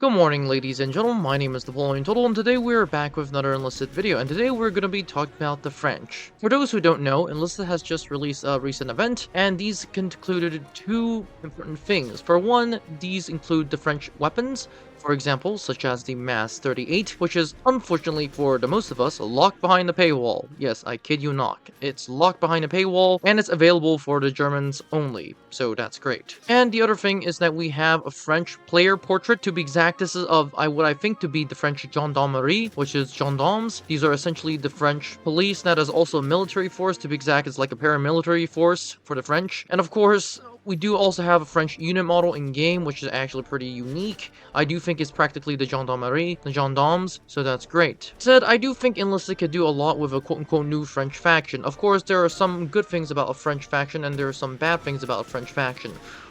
Good morning, ladies and gentlemen. My name is Napoleon and today we're back with another Enlisted video, and today we're going to be talking about the French. For those who don't know, Enlisted has just released a recent event, and these concluded two important things. For one, these include the French weapons, for example, such as the Mass 38, which is, unfortunately for the most of us, locked behind a paywall. Yes, I kid you not. It's locked behind a paywall, and it's available for the Germans only, so that's great. And the other thing is that we have a French player portrait. To be exact, this is of what I think to be the French gendarmerie, which is gendarmes. These are essentially the French police. That is also a military force. To be exact, it's like a paramilitary force for the French. And of course, we do also have a French unit model in game, which is actually pretty unique. I do think it's practically the gendarmerie, the gendarmes, so that's great. Said, I do think Enlisted could do a lot with a quote-unquote new French faction. Of course, there are some good things about a French faction, and there are some bad things about a French faction.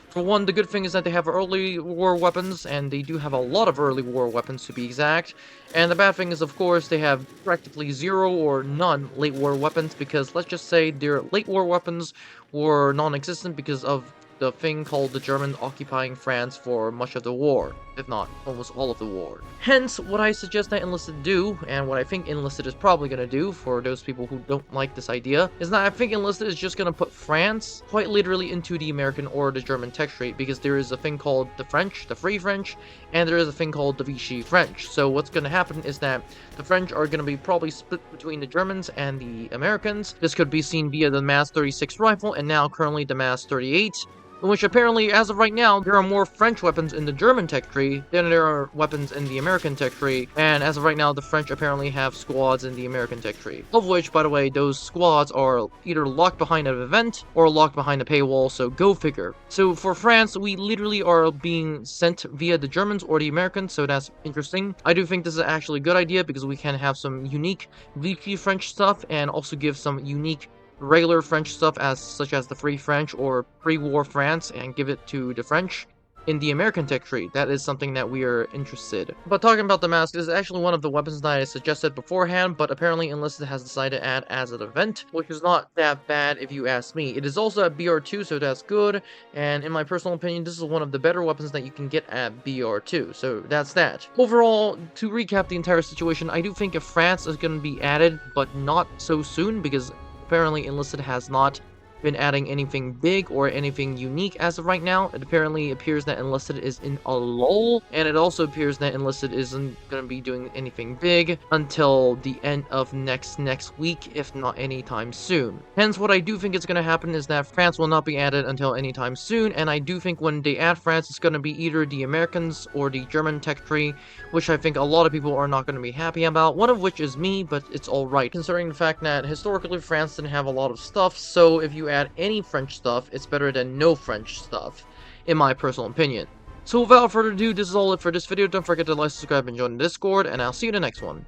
For one, the good thing is that they have early war weapons, and they do have a lot of early war weapons to be exact. And the bad thing is, of course, they have practically zero or none late war weapons, because let's just say their late war weapons were non-existent because of the thing called the Germans occupying France for much of the war, if not almost all of the war. Hence, what I suggest that Enlisted do, and what I think Enlisted is probably going to do, for those people who don't like this idea, is that I think Enlisted is just going to put France quite literally into the American or the German text rate, because there is a thing called the French, the Free French, and there is a thing called the Vichy French. So what's going to happen is that the French are going to be probably split between the Germans and the Americans. This could be seen via the Mass 36 rifle, and now currently the Mass 38. In which apparently, as of right now, there are more French weapons in the German tech tree than there are weapons in the American tech tree, and as of right now, the French apparently have squads in the American tech tree. Of which, by the way, those squads are either locked behind an event or locked behind a paywall, so go figure. So for France, we literally are being sent via the Germans or the Americans, so that's interesting. I do think this is actually a good idea because we can have some unique Vichy French stuff and also give some unique regular French stuff such as the Free French or pre-war France and give it to the French in the American tech tree. That is something that we are interested. But talking about the mask, this is actually one of the weapons that I suggested beforehand, but apparently Enlisted has decided to add as an event, which is not that bad if you ask me. It is also at BR2, so that's good, and in my personal opinion, this is one of the better weapons that you can get at BR2, so that's that. Overall, to recap the entire situation, I do think if France is going to be added, but not so soon, because apparently Enlisted has not been adding anything big or anything unique as of right now. It apparently appears that Enlisted is in a lull, and it also appears that Enlisted isn't going to be doing anything big until the end of next week, if not anytime soon. Hence, what I do think is going to happen is that France will not be added until anytime soon, and I do think when they add France, it's going to be either the Americans or the German tech tree, which I think a lot of people are not going to be happy about, one of which is me, but it's alright, considering the fact that historically France didn't have a lot of stuff, so if you add any French stuff, it's better than no French stuff, in my personal opinion. So without further ado, this is all it for this video. Don't forget to like, subscribe, and join the Discord, and I'll see you in the next one.